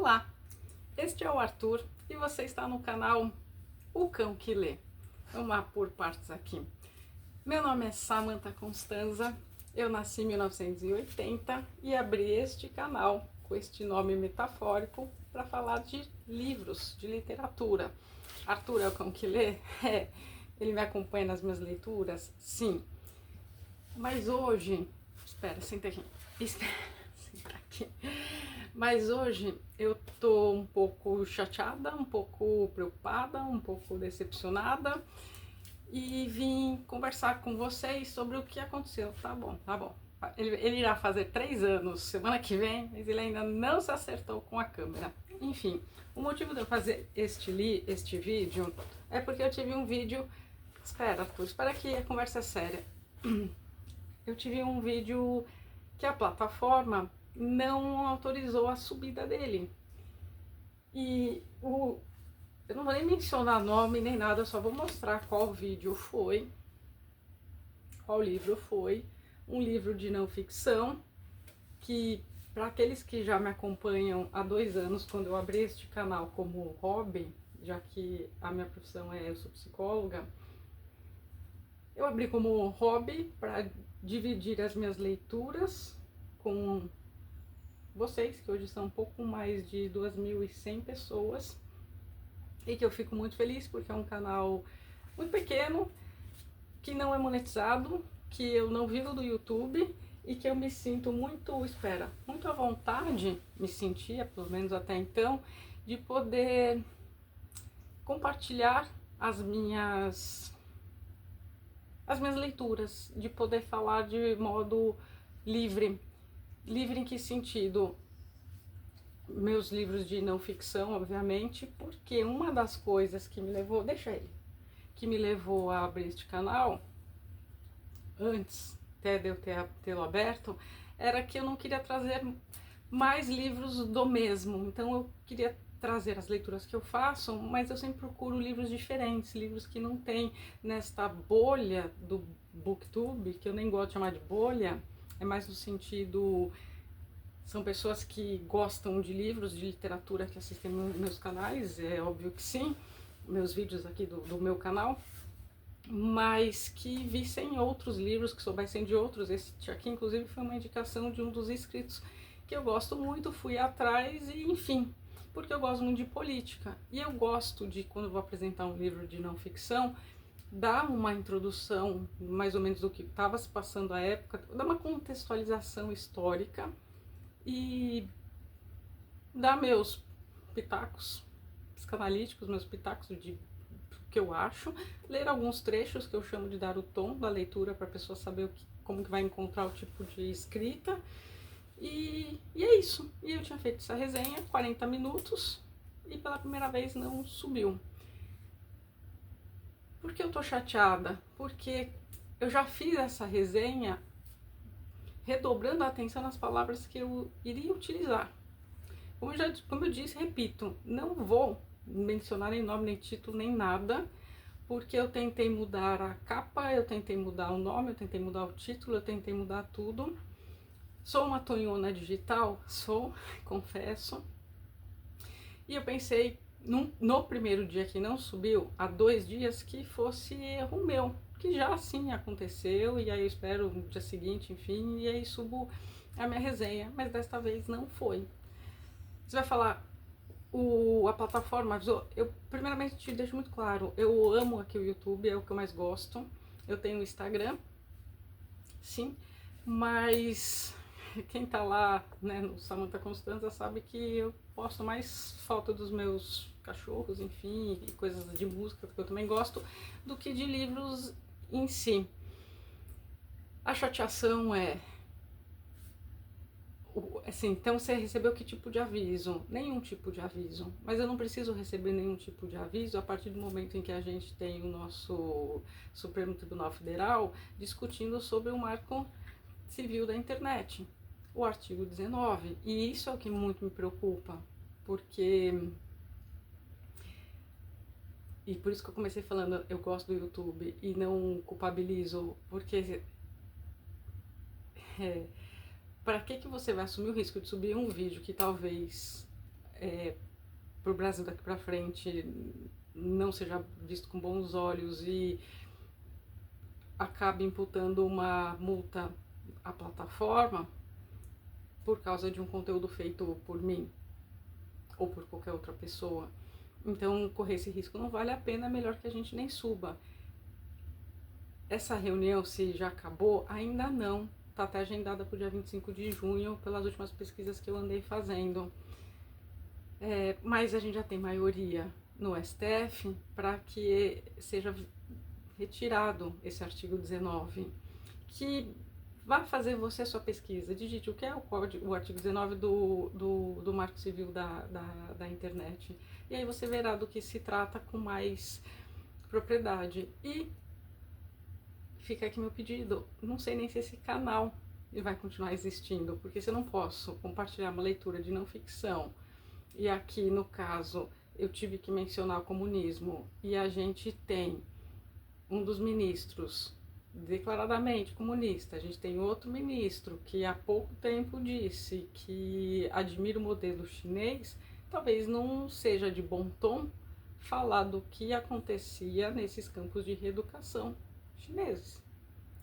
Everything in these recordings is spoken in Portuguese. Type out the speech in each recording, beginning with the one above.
Olá, este é o Arthur e você está no canal O Cão que Lê. Vamos lá por partes aqui. Meu nome é Samantha Constanza, eu nasci em 1980 e abri este canal com este nome metafórico para falar de livros, de literatura. Arthur é o cão que lê? É. Ele me acompanha nas minhas leituras? Sim. Mas hoje... Espera, senta aqui. Espera, senta aqui. Mas hoje eu tô um pouco chateada, um pouco preocupada, um pouco decepcionada e vim conversar com vocês sobre o que aconteceu. Tá bom, tá bom. Ele irá fazer 3 anos semana que vem, mas ele ainda não se acertou com a câmera. Enfim, o motivo de eu fazer este vídeo é porque eu tive um vídeo... Espera, Arthur, espera que a conversa é séria. Eu tive um vídeo que a plataforma não autorizou a subida dele. E eu não vou nem mencionar nome nem nada, eu só vou mostrar qual vídeo foi, qual livro foi. Um livro de não ficção, que para aqueles que já me acompanham há 2 anos, quando eu abri este canal como hobby, já que a minha profissão eu sou psicóloga, eu abri como hobby para dividir as minhas leituras com vocês, que hoje são um pouco mais de 2.100 pessoas, e que eu fico muito feliz porque é um canal muito pequeno, que não é monetizado, que eu não vivo do YouTube e que eu me sinto muito, muito à vontade, me sentia, pelo menos até então, de poder compartilhar as minhas leituras, de poder falar de modo livre. Livre em que sentido? Meus livros de não ficção, obviamente, porque uma das coisas que me levou, que me levou a abrir este canal, antes até de eu tê-lo aberto, era que eu não queria trazer mais livros do mesmo. Então eu queria trazer as leituras que eu faço, mas eu sempre procuro livros diferentes, livros que não tem nesta bolha do Booktube, que eu nem gosto de chamar de bolha, é mais no sentido... São pessoas que gostam de livros, de literatura, que assistem meus canais, é óbvio que sim, meus vídeos aqui do meu canal, mas que vissem outros livros, que soubessem de outros. Este aqui, inclusive, foi uma indicação de um dos inscritos que eu gosto muito, fui atrás e, enfim, porque eu gosto muito de política. E eu gosto de, quando vou apresentar um livro de não ficção, dar uma introdução, mais ou menos, do que estava se passando à época, dar uma contextualização histórica, e dar meus pitacos psicanalíticos, meus pitacos de que eu acho, ler alguns trechos que eu chamo de dar o tom da leitura para a pessoa saber como que vai encontrar o tipo de escrita, e é isso. E eu tinha feito essa resenha, 40 minutos, e pela primeira vez não subiu. Por que eu tô chateada? Porque eu já fiz essa resenha redobrando a atenção nas palavras que eu iria utilizar. Como eu disse, repito, não vou mencionar nem nome, nem título, nem nada, porque eu tentei mudar a capa, eu tentei mudar o nome, eu tentei mudar o título, eu tentei mudar tudo. Sou uma tonhona digital? Sou, confesso. E eu pensei, no primeiro dia que não subiu, há 2 dias, que fosse erro meu, que já assim aconteceu, e aí eu espero no dia seguinte, enfim, e aí subo a minha resenha, mas desta vez não foi. Você vai falar, a plataforma avisou? Eu primeiramente te deixo muito claro, eu amo aqui o YouTube, é o que eu mais gosto. Eu tenho o Instagram, sim, mas quem tá lá, né, no Samantha Constanza sabe que eu posto mais foto dos meus cachorros, enfim, e coisas de música que eu também gosto, do que de livros em si. A chateação é... Assim, então você recebeu que tipo de aviso? Nenhum tipo de aviso. Mas eu não preciso receber nenhum tipo de aviso a partir do momento em que a gente tem o nosso Supremo Tribunal Federal discutindo sobre o marco civil da internet, o artigo 19. E isso é o que muito me preocupa, porque... E por isso que eu comecei falando, eu gosto do YouTube e não culpabilizo, porque... para que você vai assumir o risco de subir um vídeo que talvez para o Brasil daqui para frente não seja visto com bons olhos e acabe imputando uma multa à plataforma por causa de um conteúdo feito por mim ou por qualquer outra pessoa. Então, correr esse risco não vale a pena, é melhor que a gente nem suba. Essa reunião, se já acabou, ainda não. Está até agendada para o dia 25 de junho, pelas últimas pesquisas que eu andei fazendo. Mas a gente já tem maioria no STF para que seja retirado esse artigo 19, que vai fazer você a sua pesquisa. Digite o que é o artigo 19 do Marco Civil da internet. E aí você verá do que se trata com mais propriedade. E fica aqui meu pedido, não sei nem se esse canal vai continuar existindo, porque se eu não posso compartilhar uma leitura de não ficção, e aqui no caso eu tive que mencionar o comunismo, e a gente tem um dos ministros declaradamente comunista, a gente tem outro ministro que há pouco tempo disse que admira o modelo chinês, talvez não seja de bom tom falar do que acontecia nesses campos de reeducação chineses,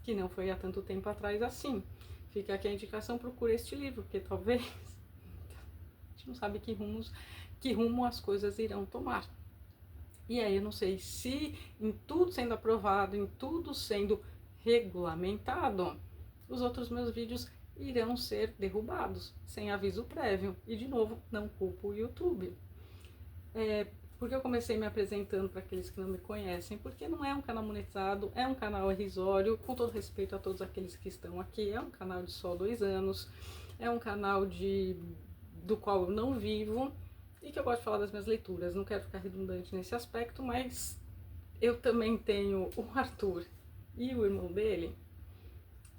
que não foi há tanto tempo atrás assim. Fica aqui a indicação, procure este livro, porque talvez a gente não sabe que rumo as coisas irão tomar. E aí eu não sei se em tudo sendo aprovado, em tudo sendo regulamentado, os outros meus vídeos irão ser derrubados, sem aviso prévio. E de novo, não culpo o YouTube. Porque eu comecei me apresentando para aqueles que não me conhecem, porque não é um canal monetizado, é um canal irrisório, com todo respeito a todos aqueles que estão aqui, é um canal de só 2 anos, é um canal do qual eu não vivo e que eu gosto de falar das minhas leituras, não quero ficar redundante nesse aspecto, mas eu também tenho o Arthur e o irmão dele,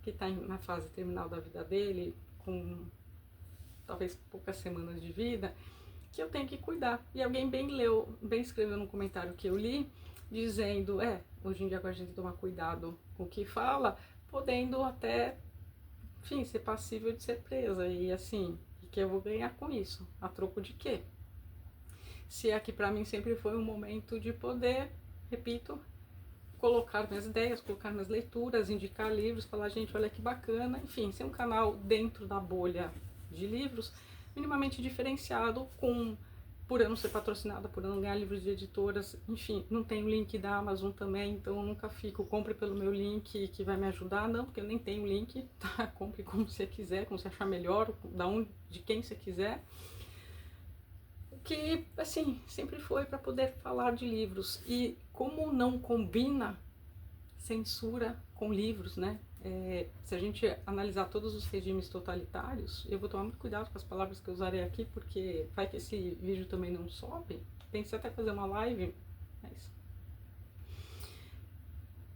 que está na fase terminal da vida dele, com talvez poucas semanas de vida, que eu tenho que cuidar. E alguém bem escreveu no comentário que eu li, dizendo, hoje em dia agora a gente tem que tomar cuidado com o que fala, podendo até, enfim, ser passível de ser presa. E assim, o que eu vou ganhar com isso? A troco de quê? Se é que pra mim sempre foi um momento de poder, repito, colocar minhas ideias, colocar minhas leituras, indicar livros, falar, gente, olha que bacana, enfim, ser um canal dentro da bolha de livros, minimamente diferenciado, por eu não ser patrocinada, por eu não ganhar livros de editoras, enfim, não tenho link da Amazon também, então eu nunca fico, compre pelo meu link que vai me ajudar, não, porque eu nem tenho link, tá? Compre como você quiser, como você achar melhor, de quem você quiser. Que, assim, sempre foi para poder falar de livros. E como não combina censura com livros, né? Se a gente analisar todos os regimes totalitários, eu vou tomar muito cuidado com as palavras que eu usarei aqui, porque vai que esse vídeo também não sobe. Pensei até fazer uma live, mas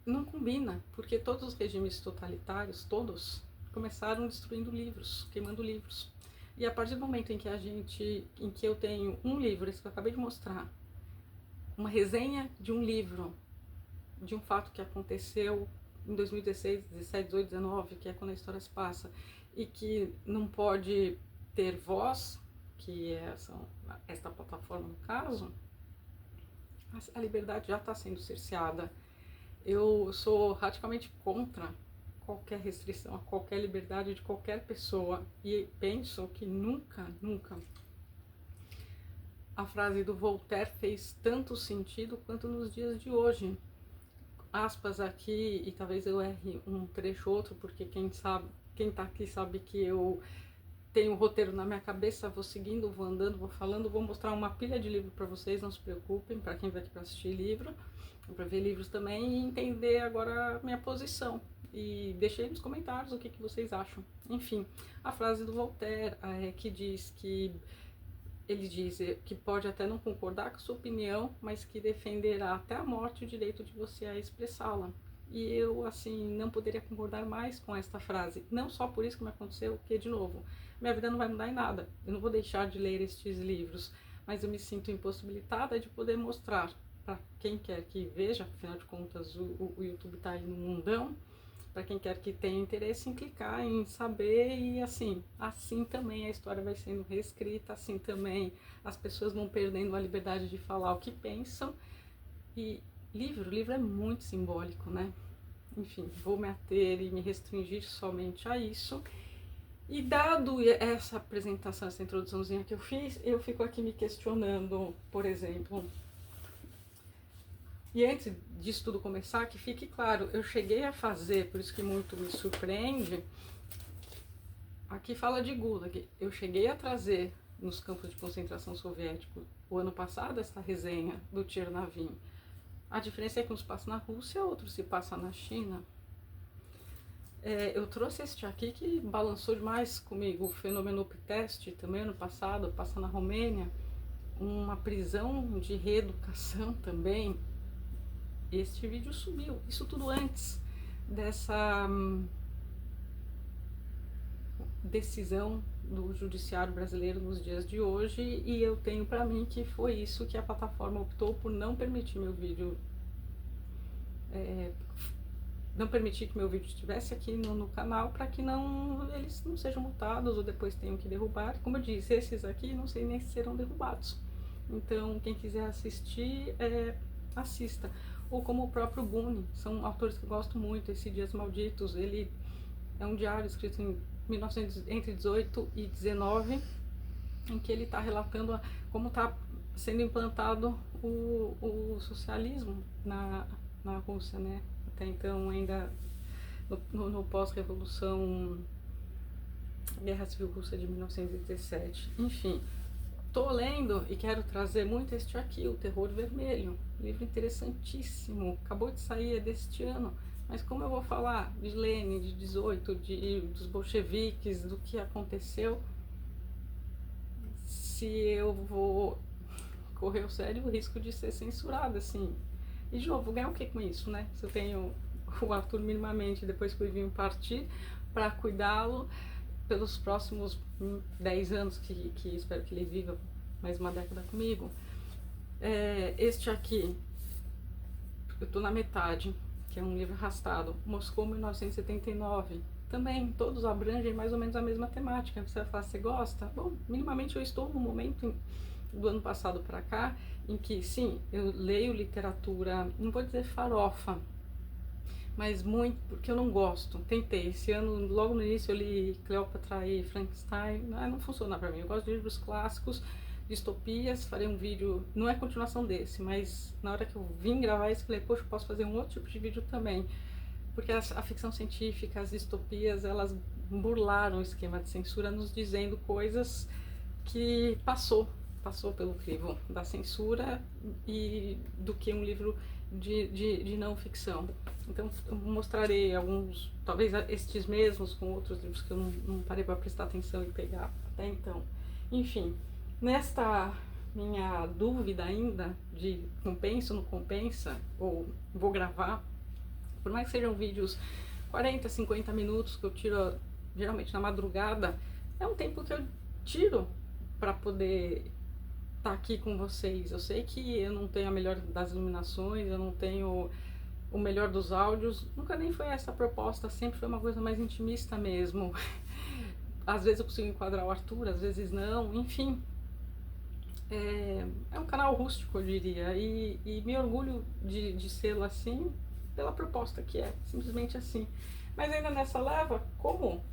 não combina, porque todos os regimes totalitários, todos, começaram destruindo livros, queimando livros. E a partir do momento em que eu tenho um livro, esse que eu acabei de mostrar, uma resenha de um livro, de um fato que aconteceu em 2016, 17, 18, 19, que é quando a história se passa, e que não pode ter voz, que é esta plataforma no caso, a liberdade já está sendo cerceada. Eu sou radicalmente contra qualquer restrição a qualquer liberdade de qualquer pessoa e penso que nunca a frase do Voltaire fez tanto sentido quanto nos dias de hoje. Aspas aqui, e talvez eu erre um trecho ou outro, porque quem tá aqui sabe que eu tenho um roteiro na minha cabeça, vou seguindo, vou andando, vou falando, vou mostrar uma pilha de livro para vocês, não se preocupem, para quem vai aqui para assistir livro, para ver livros também e entender agora a minha posição. E deixei nos comentários o que vocês acham. Enfim, a frase do Voltaire que diz que ele diz que pode até não concordar com a sua opinião, mas que defenderá até a morte o direito de você a expressá-la. E eu, assim, não poderia concordar mais com esta frase. Não só por isso que me aconteceu, porque, de novo, minha vida não vai mudar em nada. Eu não vou deixar de ler estes livros, mas eu me sinto impossibilitada de poder mostrar para quem quer que veja, afinal de contas, o YouTube está aí no mundão, para quem quer que tenha interesse em clicar, em saber, e assim também a história vai sendo reescrita, assim também as pessoas vão perdendo a liberdade de falar o que pensam. E livro é muito simbólico, né? Enfim, vou me ater e me restringir somente a isso. E dado essa apresentação, essa introduçãozinha que eu fiz, eu fico aqui me questionando, por exemplo. E antes disso tudo começar, que fique claro, eu cheguei a fazer, por isso que muito me surpreende, aqui fala de Gulag, eu cheguei a trazer nos campos de concentração soviéticos o ano passado essa resenha do Tchernavin. A diferença é que uns passa na Rússia, outros se passa na China. Eu trouxe este aqui que balançou demais comigo, o fenômeno Test, também ano passado, passa na Romênia, uma prisão de reeducação também. Este vídeo subiu, isso tudo antes dessa decisão do judiciário brasileiro nos dias de hoje, e eu tenho para mim que foi isso que a plataforma optou por não permitir meu vídeo, não permitir que meu vídeo estivesse aqui no canal, para que eles não sejam multados ou depois tenham que derrubar. Como eu disse, esses aqui não sei nem se serão derrubados, então quem quiser assistir, assista. Ou como o próprio Buni, são autores que eu gosto muito. Esse Dias Malditos, ele é um diário escrito em entre 18 e 19, em que ele está relatando como está sendo implantado o socialismo na Rússia, né? Até então, ainda no pós-revolução, Guerra Civil Russa de 1917. Enfim, estou lendo e quero trazer muito este aqui, O Terror Vermelho, livro interessantíssimo, acabou de sair, é deste ano. Mas como eu vou falar de Lenin, de 18, dos bolcheviques, do que aconteceu, se eu vou correr o sério risco de ser censurado, assim. E de novo, vou ganhar o que com isso, né? Se eu tenho o Arthur minimamente, depois que o Ivinho partir, para cuidá-lo pelos próximos 10 anos, que espero que ele viva mais uma década comigo. Este aqui, eu tô na metade, que é um livro arrastado, Moscou 1979, também todos abrangem mais ou menos a mesma temática. Você vai falar, você gosta? Bom, minimamente eu estou no momento do ano passado para cá, em que sim, eu leio literatura, não vou dizer farofa, mas muito, porque eu não gosto. Tentei, esse ano, logo no início eu li Cleópatra e Frankenstein, não funciona para mim. Eu gosto de livros clássicos, distopias. Farei um vídeo, não é continuação desse, mas na hora que eu vim gravar isso, falei, poxa, eu posso fazer um outro tipo de vídeo também, porque a ficção científica, as distopias, elas burlaram o esquema de censura, nos dizendo coisas que passou pelo crivo da censura e do que um livro de não ficção. Então eu mostrarei alguns, talvez estes mesmos, com outros livros que eu não parei para prestar atenção e pegar até então. Enfim, nesta minha dúvida ainda de compensa ou não compensa, ou vou gravar, por mais que sejam vídeos 40, 50 minutos que eu tiro geralmente na madrugada, é um tempo que eu tiro para poder estar aqui com vocês. Eu sei que eu não tenho a melhor das iluminações, eu não tenho o melhor dos áudios, nunca nem foi essa a proposta, sempre foi uma coisa mais intimista mesmo. Às vezes eu consigo enquadrar o Arthur, às vezes não, enfim. É um canal rústico, eu diria, e me orgulho de sê-lo assim, pela proposta que é, simplesmente assim. Mas ainda nessa leva, como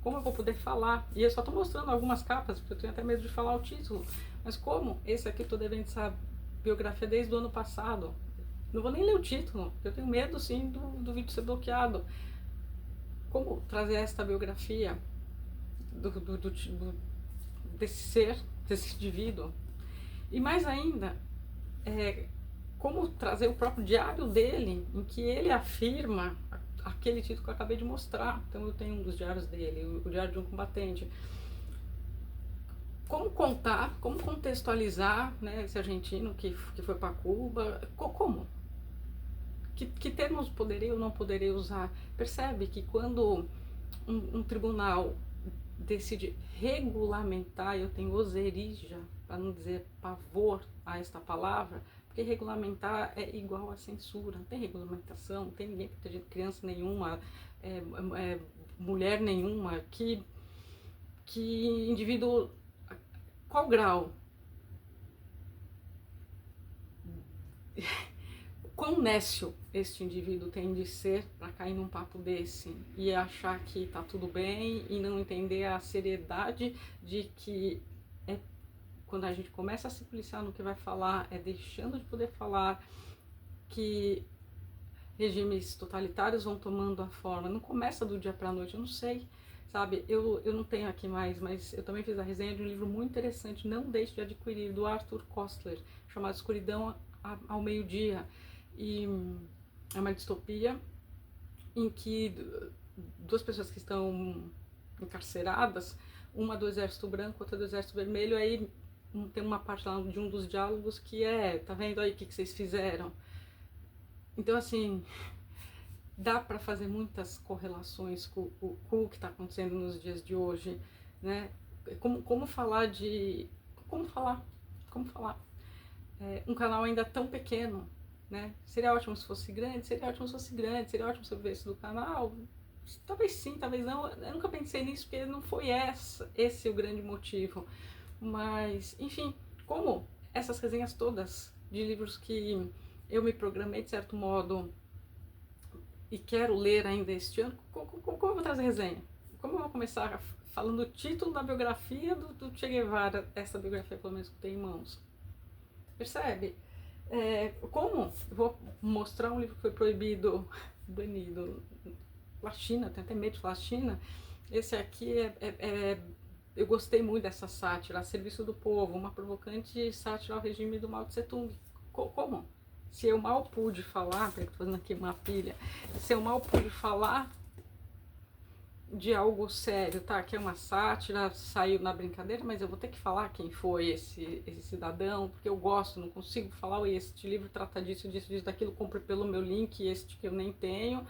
eu vou poder falar? E eu só tô mostrando algumas capas, porque eu tenho até medo de falar o título. Mas como esse aqui eu tô devendo essa biografia desde o ano passado, não vou nem ler o título, eu tenho medo sim do vídeo ser bloqueado. Como trazer esta biografia desse ser, desse indivíduo? E mais ainda, como trazer o próprio diário dele, em que ele afirma aquele título que eu acabei de mostrar. Então eu tenho um dos diários dele, o Diário de um Combatente. Como contar, como contextualizar, né, esse argentino que foi para Cuba, como? Que termos poderia ou não poderia usar? Percebe que quando um tribunal decide regulamentar, eu tenho oserija, para não dizer pavor a esta palavra, Porque regulamentar é igual a censura, não tem regulamentação, não tem ninguém protegendo criança nenhuma, mulher nenhuma, que indivíduo, qual grau? Quão nécio este indivíduo tem de ser para cair num papo desse e achar que tá tudo bem e não entender a seriedade de que quando a gente começa a se policiar no que vai falar, deixando de poder falar, que regimes totalitários vão tomando a forma, não começa do dia para a noite, eu não sei, sabe, eu não tenho aqui mais, mas eu também fiz a resenha de um livro muito interessante, não deixe de adquirir, do Arthur Koestler, chamado Escuridão ao Meio-Dia, e é uma distopia em que duas pessoas que estão encarceradas, uma do Exército Branco, outra do Exército Vermelho, aí tem uma parte lá de um dos diálogos que tá vendo aí o que vocês fizeram? Então, assim, dá para fazer muitas correlações com o que está acontecendo nos dias de hoje, né? Como falar de... Como falar? Um canal ainda tão pequeno, né? Seria ótimo se fosse grande, seria ótimo se eu vivesse do canal. Talvez sim, talvez não. Eu nunca pensei nisso, porque não foi esse o grande motivo. Mas, enfim, como essas resenhas todas de livros que eu me programei de certo modo e quero ler ainda este ano, como eu vou trazer resenha? Como eu vou começar falando o título da biografia do Che Guevara, essa biografia pelo menos que tem em mãos? Percebe? Como eu vou mostrar um livro que foi proibido, banido na China, tem até medo de falar China. Esse aqui eu gostei muito dessa sátira, a serviço do povo, uma provocante sátira ao regime do Mao Tse Tung. Como? Se eu mal pude falar, estou fazendo aqui uma pilha, se eu mal pude falar de algo sério, tá? Que é uma sátira, saiu na brincadeira, mas eu vou ter que falar quem foi esse cidadão, porque eu gosto, não consigo falar, este livro trata disso, daquilo, compre pelo meu link, este que eu nem tenho,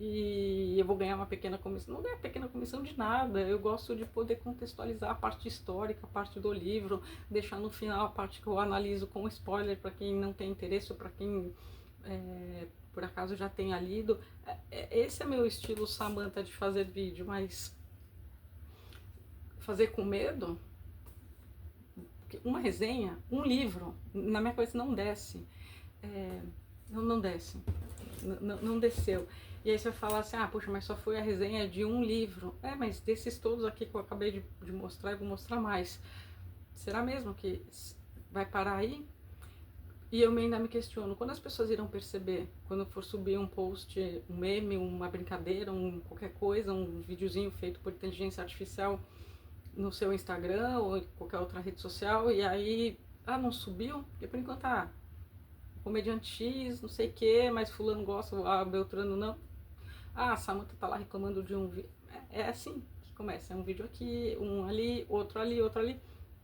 e eu vou ganhar uma pequena comissão. Não ganho pequena comissão de nada, eu gosto de poder contextualizar a parte histórica, a parte do livro, deixar no final a parte que eu analiso com spoiler para quem não tem interesse ou para quem por acaso já tenha lido. Esse é meu estilo Samantha de fazer vídeo, mas fazer com medo, uma resenha, um livro, na minha cabeça não desce, não desce, não desceu. E aí você vai falar assim, poxa, mas só foi a resenha de um livro. Mas desses todos aqui que eu acabei de mostrar, eu vou mostrar mais. Será mesmo que vai parar aí? E eu ainda me questiono, quando as pessoas irão perceber, quando for subir um post, um meme, uma brincadeira, qualquer coisa, um videozinho feito por inteligência artificial no seu Instagram ou em qualquer outra rede social, e aí, não subiu? Porque por enquanto, comediante X, não sei o que, mas fulano gosta, Beltrano não. A Samantha tá lá reclamando de um vídeo. É assim que começa, é um vídeo aqui, um ali, outro ali, outro ali.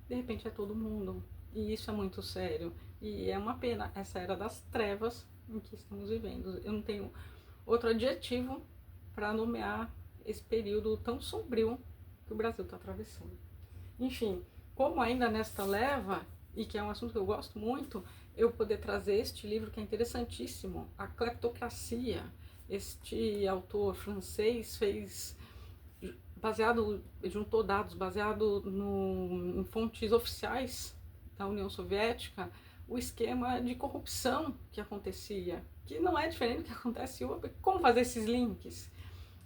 De repente é todo mundo. E isso é muito sério. E é uma pena essa era das trevas em que estamos vivendo. Eu não tenho outro adjetivo para nomear esse período tão sombrio que o Brasil está atravessando. Enfim, como ainda nesta leva, e que é um assunto que eu gosto muito, eu poder trazer este livro que é interessantíssimo, A Cleptocracia. Este autor francês fez, juntou dados baseado em fontes oficiais da União Soviética, o esquema de corrupção que acontecia, que não é diferente do que acontece hoje. Como fazer esses links?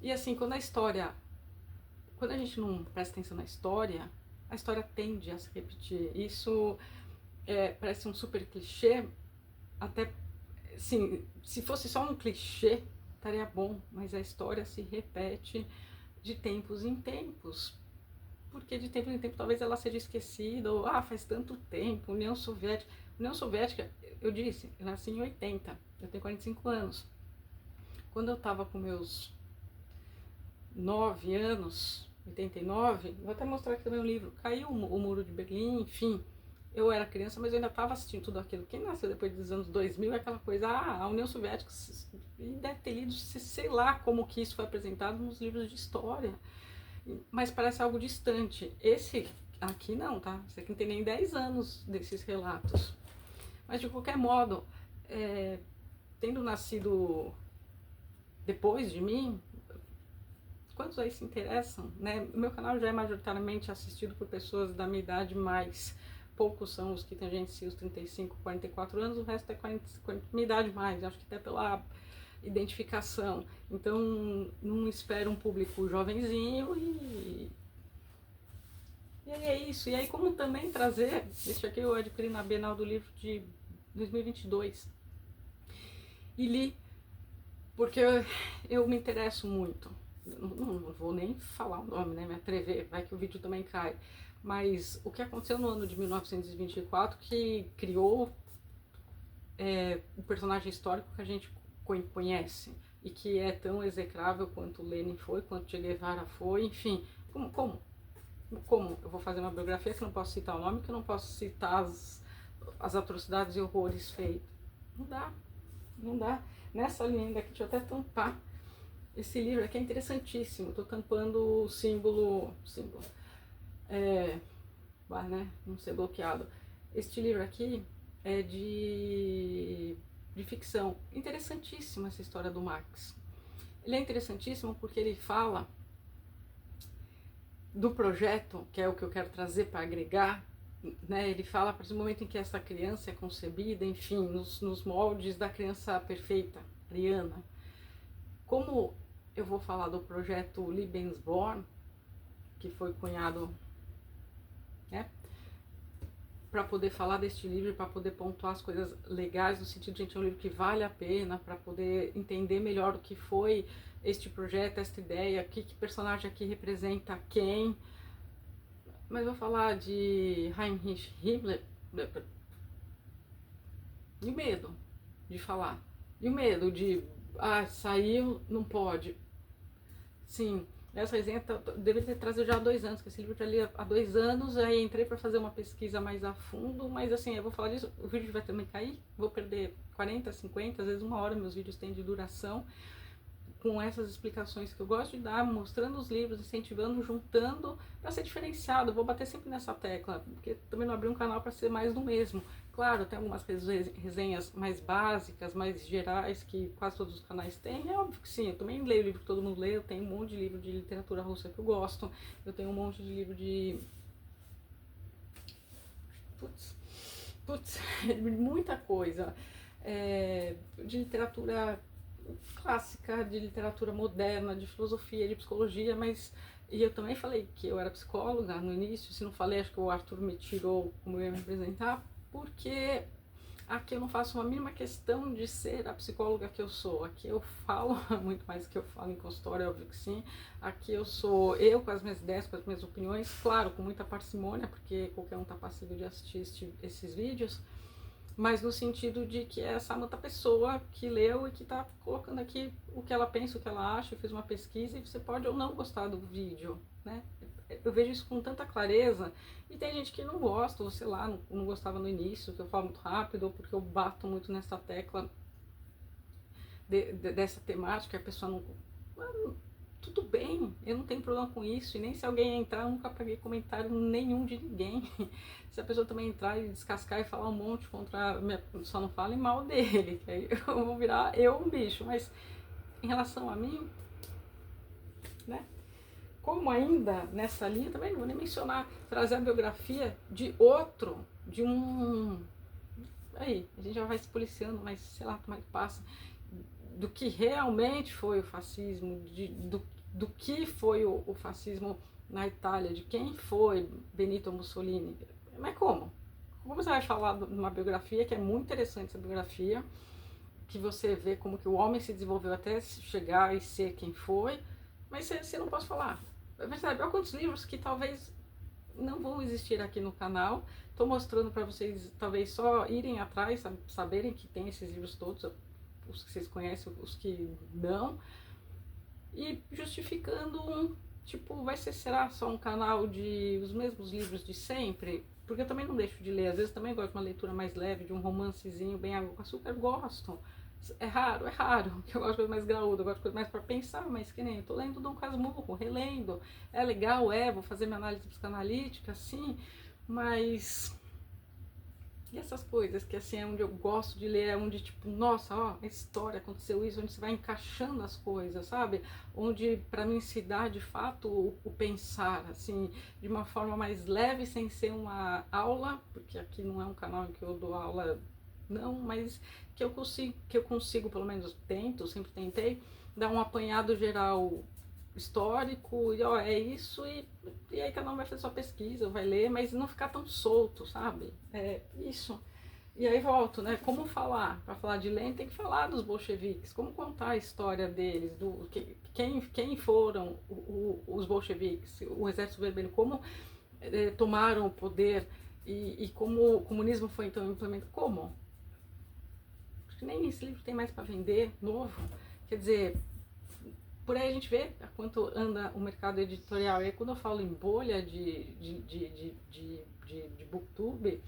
E assim, quando a gente não presta atenção na história, a história tende a se repetir. Isso parece um super clichê, até, assim, se fosse só um clichê, estaria bom, mas a história se repete de tempos em tempos, porque de tempo em tempo talvez ela seja esquecida, ou faz tanto tempo, União Soviética, eu disse, eu nasci em 80, eu tenho 45 anos. Quando eu estava com meus 9 anos, 89, vou até mostrar aqui também um livro, caiu o Muro de Berlim, enfim, eu era criança, mas eu ainda estava assistindo tudo aquilo. Quem nasceu depois dos anos 2000 é aquela coisa, a União Soviética, e deve ter lido, sei lá como que isso foi apresentado nos livros de história, mas parece algo distante. Esse aqui não, tá? Esse aqui não tem nem 10 anos desses relatos. Mas de qualquer modo, tendo nascido depois de mim, quantos aí se interessam, né? O meu canal já é majoritariamente assistido por pessoas da minha idade, mais poucos são os que tem gente se os 35, 44 anos, o resto é 40, minha idade mais, acho que até pela identificação. Então não espero um público jovenzinho e aí é isso. E aí como também trazer, esse aqui eu adquiri na Bienal do Livro de 2022 e li porque eu me interesso muito. Não vou nem falar o nome, né, me atrever, vai que o vídeo também cai. Mas o que aconteceu no ano de 1924 que criou o personagem histórico que a gente conhece e que é tão execrável quanto Lenin foi, quanto Che Guevara foi, enfim, como eu vou fazer uma biografia que eu não posso citar o nome, que eu não posso citar as atrocidades e horrores feitos? Não dá, não dá. Nessa linha aqui, deixa eu até tampar. Esse livro aqui é interessantíssimo. Estou tampando o símbolo, né, não ser bloqueado. Este livro aqui é de ficção. Interessantíssima essa história do Marx. Ele é interessantíssimo porque ele fala do projeto, que é o que eu quero trazer para agregar, né? Ele fala a partir do momento em que essa criança é concebida, enfim, nos moldes da criança perfeita, ariana. Como eu vou falar do projeto Lebensborn, que foi cunhado, né, para poder falar deste livro, para poder pontuar as coisas legais, no sentido de, gente, é um livro que vale a pena, para poder entender melhor o que foi este projeto, esta ideia, que personagem aqui representa quem. Mas vou falar de Heinrich Himmler, e o medo de falar, e o medo de, saiu, não pode. Sim, essa resenha deveria ter trazido já há 2 anos, que esse livro eu já li há 2 anos, aí entrei para fazer uma pesquisa mais a fundo, mas assim, eu vou falar disso, o vídeo vai também cair, vou perder 40, 50, às vezes 1 hora meus vídeos têm de duração, com essas explicações que eu gosto de dar, mostrando os livros, incentivando, juntando, para ser diferenciado. Eu vou bater sempre nessa tecla, porque também não abri um canal para ser mais do mesmo. Claro, tem algumas resenhas mais básicas, mais gerais, que quase todos os canais têm, é óbvio que sim, eu também leio o livro que todo mundo lê, eu tenho um monte de livro de literatura russa que eu gosto, eu tenho um monte de livro de... muita coisa, de literatura clássica, de literatura moderna, de filosofia, de psicologia, mas... E eu também falei que eu era psicóloga no início, se não falei, acho que o Arthur me tirou como eu ia me apresentar, porque aqui eu não faço uma mínima questão de ser a psicóloga que eu sou. Aqui eu falo muito mais do que eu falo em consultório, óbvio que sim. Aqui eu sou eu com as minhas ideias, com as minhas opiniões, claro, com muita parcimônia, porque qualquer um está passível de assistir esses vídeos, mas no sentido de que é essa outra pessoa que leu e que está colocando aqui o que ela pensa, o que ela acha, fez uma pesquisa e você pode ou não gostar do vídeo, né? Eu vejo isso com tanta clareza e tem gente que não gosta, ou sei lá, não gostava no início, que eu falo muito rápido, ou porque eu bato muito nessa tecla dessa temática, a pessoa não... Tudo bem, eu não tenho problema com isso, e nem se alguém entrar, eu nunca peguei comentário nenhum de ninguém. Se a pessoa também entrar e descascar e falar um monte contra, só não falem mal dele, que aí eu vou virar um bicho, mas em relação a mim, né, como ainda nessa linha, também não vou nem mencionar, trazer a biografia de outro, de um... Aí, a gente já vai se policiando, mas sei lá como é que passa, do que realmente foi o fascismo, do que foi o fascismo na Itália, de quem foi Benito Mussolini. Mas como? Como você vai falar de uma biografia, que é muito interessante essa biografia, que você vê como que o homem se desenvolveu até chegar e ser quem foi, mas você não pode falar. Percebe? Olha quantos livros que talvez não vão existir aqui no canal. Estou mostrando para vocês, talvez só irem atrás, saberem que tem esses livros todos, os que vocês conhecem, os que não, e justificando tipo, será só um canal de os mesmos livros de sempre? Porque eu também não deixo de ler, às vezes também gosto de uma leitura mais leve, de um romancezinho bem água com açúcar, gosto. É raro, que eu gosto de coisa mais graúda, eu gosto de coisa mais para pensar, mas que nem eu tô lendo Dom Casmurro, relendo, é legal, vou fazer minha análise psicanalítica, sim, mas E essas coisas que assim é onde eu gosto de ler, é onde tipo, nossa, ó, a história aconteceu isso, onde você vai encaixando as coisas, sabe? Onde para mim se dá de fato o pensar, assim, de uma forma mais leve, sem ser uma aula, porque aqui não é um canal em que eu dou aula, não, mas que eu consigo, pelo menos tento, sempre tentei, dar um apanhado geral histórico, e ó, é isso, e aí cada um vai fazer sua pesquisa, vai ler, mas não ficar tão solto, sabe? É isso. E aí volto, né? Como falar? Para falar de Lenin tem que falar dos bolcheviques, como contar a história deles, quem foram os bolcheviques, o Exército Vermelho, como tomaram o poder e como o comunismo foi então implementado. Como? Acho que nem esse livro tem mais para vender, novo. Quer dizer, por aí a gente vê a quanto anda o mercado editorial. E quando eu falo em bolha de booktube,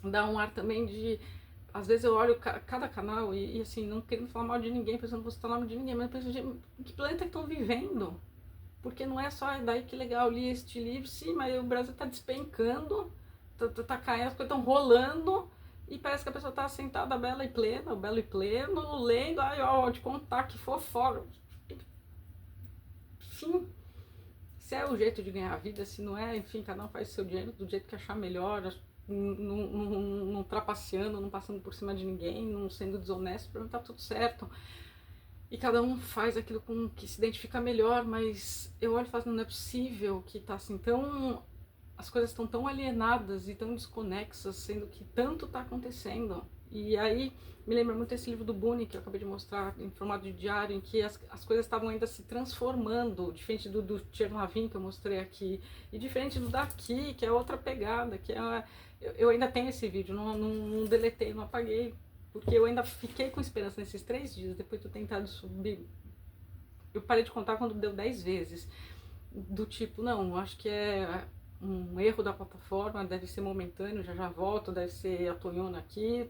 dá um ar também de... Às vezes eu olho cada canal e assim, não querendo falar mal de ninguém, pensando que você está nome de ninguém, mas penso, em que planeta que estão vivendo? Porque não é só, daí que legal, li este livro, sim, mas o Brasil está despencando, tá caindo, as coisas estão rolando, e parece que a pessoa está sentada bela e plena, belo e pleno, lendo, ai, ó, de contar que fofoca. Enfim, se é o jeito de ganhar a vida, se não é, enfim, cada um faz o seu dinheiro do jeito que achar melhor, não trapaceando, não passando por cima de ninguém, não sendo desonesto, pra mim tá tudo certo. E cada um faz aquilo com que se identifica melhor, mas eu olho e falo, não é possível que tá assim tão... As coisas estão tão alienadas e tão desconexas, sendo que tanto tá acontecendo. E aí me lembra muito esse livro do Buni, que eu acabei de mostrar em formato de diário, em que as coisas estavam ainda se transformando, diferente do Tchernavin que eu mostrei aqui, e diferente do daqui, que é outra pegada, que é... Eu ainda tenho esse vídeo, não deletei, não apaguei, porque eu ainda fiquei com esperança nesses 3 dias, depois de eu tentado subir. Eu parei de contar quando deu 10 vezes, do tipo, não, acho que é um erro da plataforma, deve ser momentâneo, já volto, deve ser a Tonhona aqui.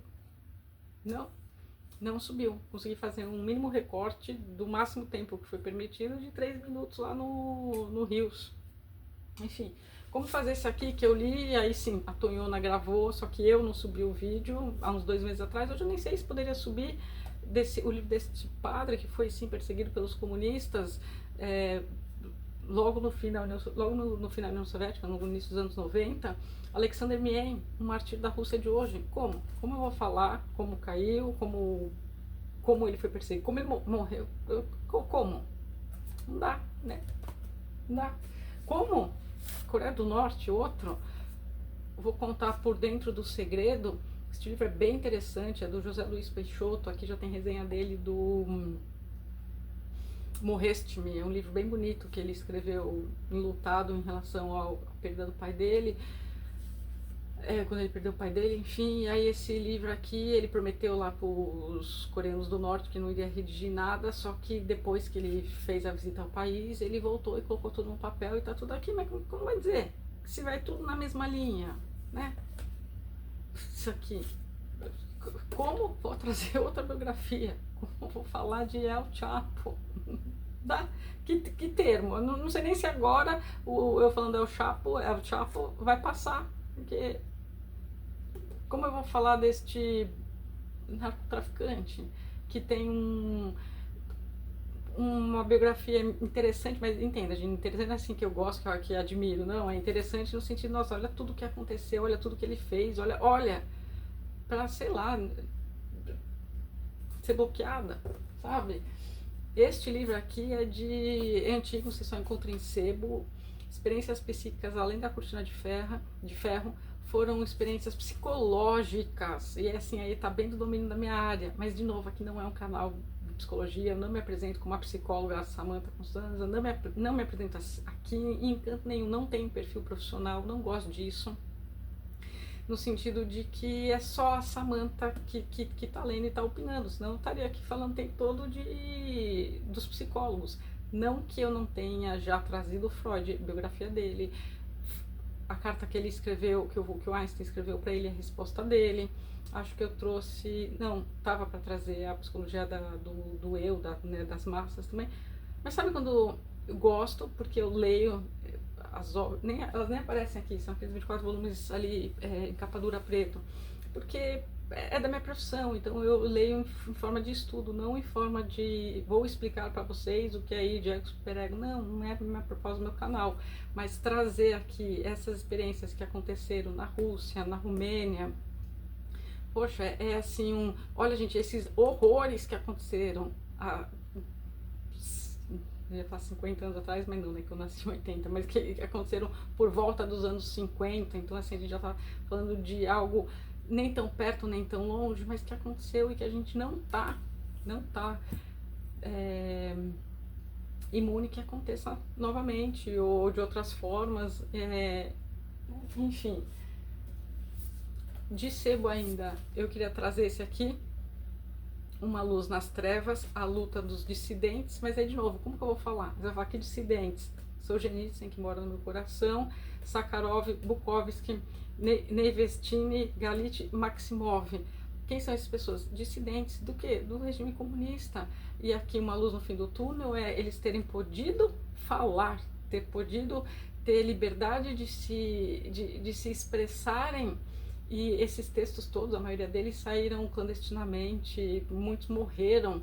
Não subiu. Consegui fazer um mínimo recorte do máximo tempo que foi permitido de 3 minutos lá no Rios. Enfim, como fazer esse aqui que eu li, aí sim, a Tonhona gravou, só que eu não subi o vídeo há uns 2 meses atrás. Hoje eu nem sei se poderia subir o livro desse padre que foi sim perseguido pelos comunistas, logo no fim da União Soviética, no início dos anos 90, Alexander Mien, um mártir da Rússia de hoje. Como? Como eu vou falar como caiu, como ele foi perseguido, como ele morreu? Como? Não dá, né? Não dá. Como? Coreia do Norte, outro. Vou contar por dentro do segredo. Este livro é bem interessante, é do José Luiz Peixoto. Aqui já tem resenha dele do Morreste-me, é um livro bem bonito que ele escreveu enlutado em relação à perda do pai dele, quando ele perdeu o pai dele, enfim. E aí esse livro aqui, ele prometeu lá para os coreanos do norte que não iria redigir nada, só que depois que ele fez a visita ao país, ele voltou e colocou tudo no papel e tá tudo aqui, mas como vai dizer? Se vai tudo na mesma linha, né? Isso aqui. Como vou trazer outra biografia? Como vou falar de El Chapo? Que termo? Eu não sei nem se agora eu falando El Chapo vai passar, porque como eu vou falar deste narcotraficante que tem uma biografia interessante, mas entenda, gente, interessante assim que eu gosto, que admiro, não, é interessante no sentido, nossa, olha tudo que aconteceu, olha tudo que ele fez, olha, pra, sei lá, ser bloqueada, sabe? Este livro aqui é antigo, você só encontra em sebo. Experiências psíquicas, além da cortina de ferro, foram experiências psicológicas. E assim, aí tá bem do domínio da minha área. Mas, de novo, aqui não é um canal de psicologia, eu não me apresento como a psicóloga Samantha Constanza, não me apresento aqui em canto nenhum, não tenho perfil profissional, não gosto disso. No sentido de que é só a Samantha que tá lendo e tá opinando, senão eu estaria aqui falando o tempo todo dos psicólogos. Não que eu não tenha já trazido o Freud, a biografia dele, a carta que ele escreveu, que o Einstein escreveu para ele, a resposta dele. Acho que eu trouxe, não, tava para trazer a psicologia do eu, das massas também. Mas sabe quando eu gosto, porque eu leio... elas nem aparecem aqui, são aqueles 24 volumes ali em capa dura preto. porque é da minha profissão, então eu leio em forma de estudo, não em forma de vou explicar para vocês o que é ir de ego superego. Não é a minha proposta do meu canal, mas trazer aqui essas experiências que aconteceram na Rússia, na Romênia. Poxa, é assim olha, gente, esses horrores que aconteceram há, eu ia falar 50 anos atrás, mas não, né, que eu nasci em 80, mas que aconteceram por volta dos anos 50, então assim, a gente já tá falando de algo nem tão perto, nem tão longe, mas que aconteceu e que a gente não tá imune que aconteça novamente, ou de outras formas, enfim. De sebo ainda, eu queria trazer esse aqui, Uma Luz nas Trevas, a luta dos dissidentes, mas aí de novo, como que eu vou falar? Eu vou falar que dissidentes, Solzhenitsyn, que mora no meu coração, Sakharov, Bukovsky, Nevestini, Galit, Maximov. Quem são essas pessoas? Dissidentes do quê? Do regime comunista. E aqui uma luz no fim do túnel é eles terem podido falar, ter podido ter liberdade de se expressarem. E esses textos todos, a maioria deles saíram clandestinamente, muitos morreram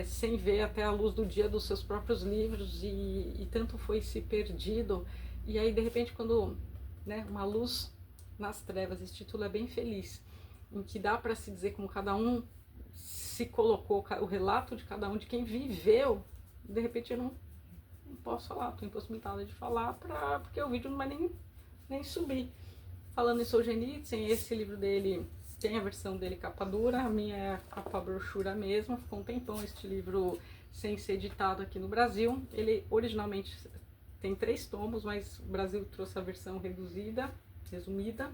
sem ver até a luz do dia dos seus próprios livros, e tanto foi se perdido. E aí de repente quando, né, Uma Luz nas Trevas, esse título é bem feliz, em que dá para se dizer como cada um se colocou, o relato de cada um, de quem viveu. De repente eu não posso falar, estou impossibilitada de falar porque o vídeo não vai nem subir. Falando em Solzhenitsyn, esse livro dele tem a versão dele capa dura, a minha é a capa brochura mesmo. Ficou um tempão este livro sem ser editado aqui no Brasil. Ele originalmente tem 3 tomos, mas o Brasil trouxe a versão reduzida, resumida.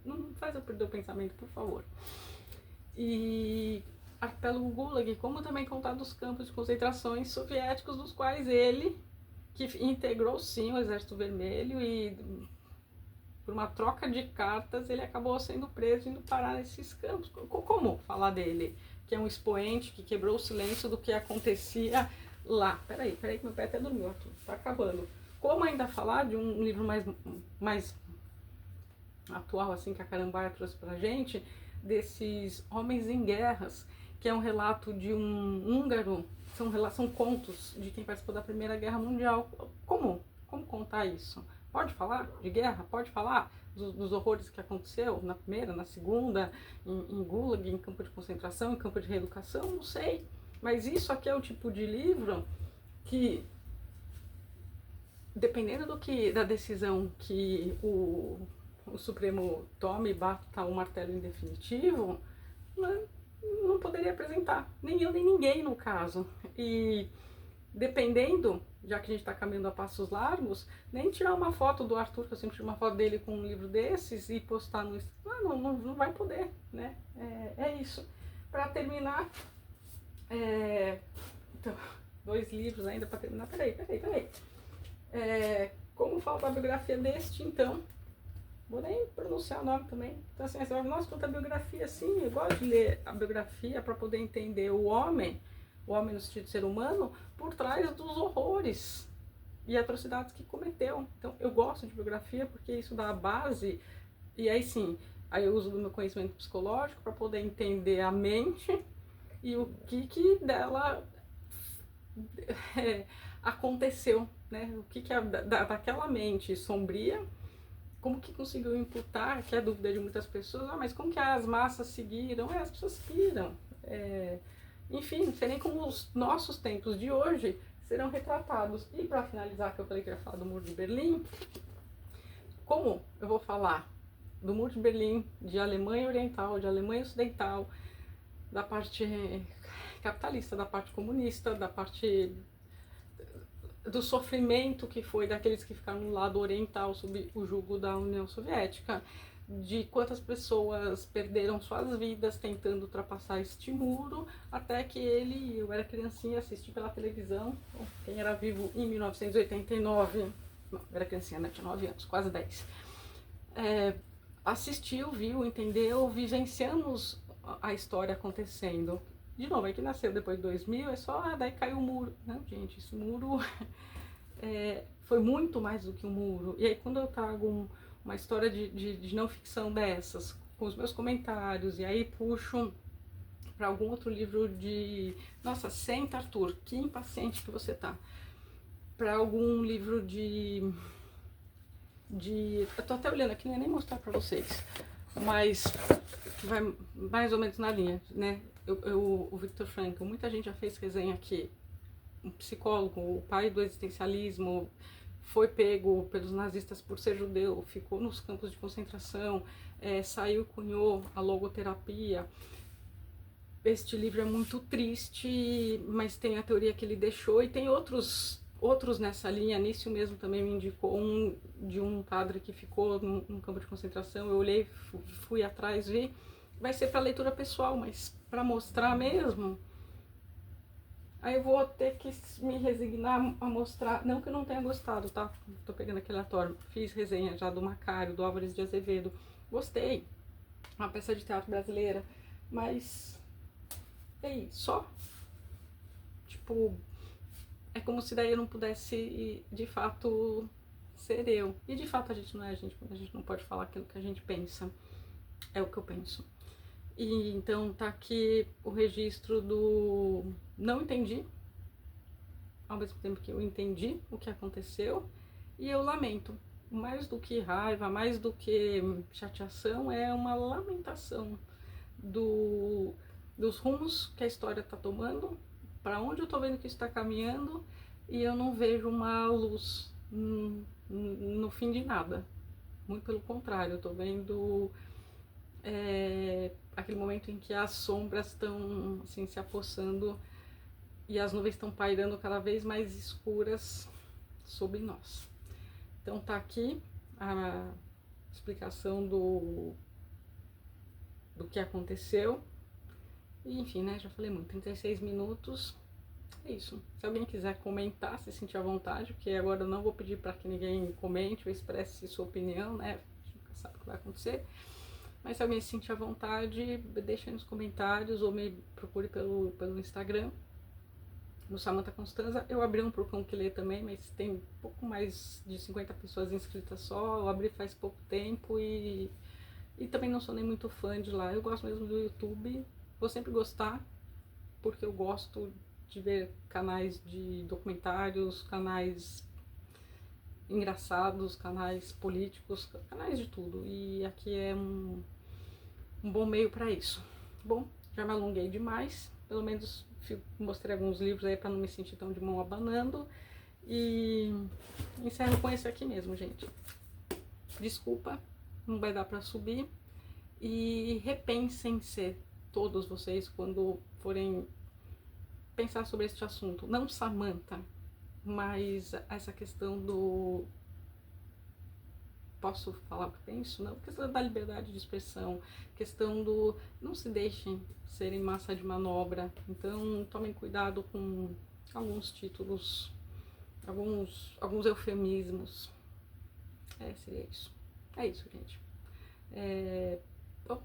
Não faz eu perder o pensamento, por favor. E Arquipélago Gulag, como também contar dos campos de concentrações soviéticos, dos quais ele, que integrou sim o Exército Vermelho, e por uma troca de cartas ele acabou sendo preso e indo parar nesses campos. Como falar dele, que é um expoente que quebrou o silêncio do que acontecia lá? Peraí, que meu pé até dormiu aqui, tá acabando. Como ainda falar de um livro mais atual, assim, que a Carambaia trouxe pra gente, desses Homens em Guerras, que é um relato de um húngaro, são contos de quem participou da Primeira Guerra Mundial. Como contar isso? Pode falar de guerra? Pode falar dos horrores que aconteceu na Primeira, na Segunda, em Gulag, em campo de concentração, em campo de reeducação? Não sei. Mas isso aqui é o tipo de livro que, dependendo da decisão que o Supremo tome e bata o martelo em definitivo, não poderia apresentar. Nem eu, nem ninguém, no caso. E dependendo, já que a gente está caminhando a passos largos, nem tirar uma foto do Arthur, que eu sempre tiro uma foto dele com um livro desses e postar no Instagram, não vai poder, né? É isso. Para terminar, então, 2 livros ainda para terminar. Peraí. Como falta a biografia deste, então, vou nem pronunciar o nome também. Então assim, você vai, nossa, quanta biografia, assim, eu gosto de ler a biografia para poder entender o homem no sentido de ser humano, por trás dos horrores e atrocidades que cometeu. Então eu gosto de biografia porque isso dá a base, e aí sim, aí eu uso do meu conhecimento psicológico para poder entender a mente e o que dela aconteceu, né? O que daquela mente sombria, como que conseguiu imputar, que é a dúvida de muitas pessoas, mas como que as massas seguiram? As pessoas seguiram. Enfim, não sei nem como os nossos tempos de hoje serão retratados. E para finalizar, que eu falei que eu ia falar do Muro de Berlim, como eu vou falar do Muro de Berlim, de Alemanha Oriental, de Alemanha Ocidental, da parte capitalista, da parte comunista, da parte do sofrimento que foi daqueles que ficaram no lado oriental sob o jugo da União Soviética, de quantas pessoas perderam suas vidas tentando ultrapassar este muro, até que eu era criancinha, assisti pela televisão, quem era vivo em 1989, não, eu era criancinha, né, tinha 9 anos, quase 10, assistiu, viu, entendeu, vivenciamos a história acontecendo. De novo, é que nasceu depois de 2000, é só, daí caiu o muro. Não, gente, esse muro foi muito mais do que um muro. E aí quando eu trago uma história de não ficção dessas, com os meus comentários, e aí puxo para algum outro livro de... Nossa, senta, Arthur, que impaciente que você tá. Para algum livro eu tô até olhando aqui, não ia nem mostrar para vocês, mas vai mais ou menos na linha, né? O Viktor Frankl, muita gente já fez resenha aqui. Um psicólogo, o pai do existencialismo, foi pego pelos nazistas por ser judeu, ficou nos campos de concentração, saiu e cunhou a logoterapia. Este livro é muito triste, mas tem a teoria que ele deixou, e tem outros nessa linha. Nício mesmo também me indicou de um padre que ficou num campo de concentração. Eu olhei, fui atrás, vi. Vai ser para leitura pessoal, mas para mostrar mesmo, aí eu vou ter que me resignar a mostrar. Não que eu não tenha gostado, tá? Tô pegando aquele aleatório. Fiz resenha já do Macário, do Álvares de Azevedo. Gostei. Uma peça de teatro brasileira. Mas... ei, só? Tipo... é como se daí eu não pudesse, de fato, ser eu. E de fato a gente não é a gente não pode falar aquilo que a gente pensa. É o que eu penso. E então tá aqui o registro do não entendi, ao mesmo tempo que eu entendi o que aconteceu, e eu lamento. Mais do que raiva, mais do que chateação, é uma lamentação dos rumos que a história tá tomando, para onde eu tô vendo que está caminhando, e eu não vejo uma luz no fim de nada. Muito pelo contrário, eu tô vendo aquele momento em que as sombras estão assim, se apossando e as nuvens estão pairando cada vez mais escuras sobre nós. Então tá aqui a explicação do que aconteceu. E, enfim, né, já falei muito, 36 minutos, é isso. Se alguém quiser comentar, se sentir à vontade, porque agora eu não vou pedir para que ninguém comente ou expresse sua opinião, né, a gente nunca sabe o que vai acontecer. Mas se alguém se sentir à vontade, deixa aí nos comentários ou me procure pelo Instagram, no Samantha Constanza. Eu abri um pro Cão que Lê também, mas tem pouco mais de 50 pessoas inscritas só. Eu abri faz pouco tempo e também não sou nem muito fã de lá. Eu gosto mesmo do YouTube, vou sempre gostar, porque eu gosto de ver canais de documentários, canais engraçados, canais políticos, canais de tudo. E aqui é um bom meio para isso. Bom, já me alonguei demais, pelo menos mostrei alguns livros aí para não me sentir tão de mão abanando. E encerro com esse aqui mesmo, gente. Desculpa, não vai dar para subir. E repensem-se, todos vocês, quando forem pensar sobre este assunto. Não Samantha, mas essa questão do... posso falar o que penso? Não, questão da liberdade de expressão, questão do... não se deixem serem massa de manobra. Então tomem cuidado com alguns títulos, alguns eufemismos. Seria isso. É isso, gente. Bom,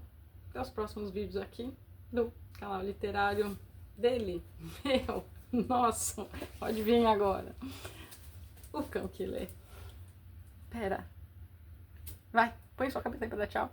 até os próximos vídeos aqui do canal literário dele, meu, nossa, pode vir agora. O Cão que Lê. Pera. Vai, põe sua cabeça aí pra dar tchau.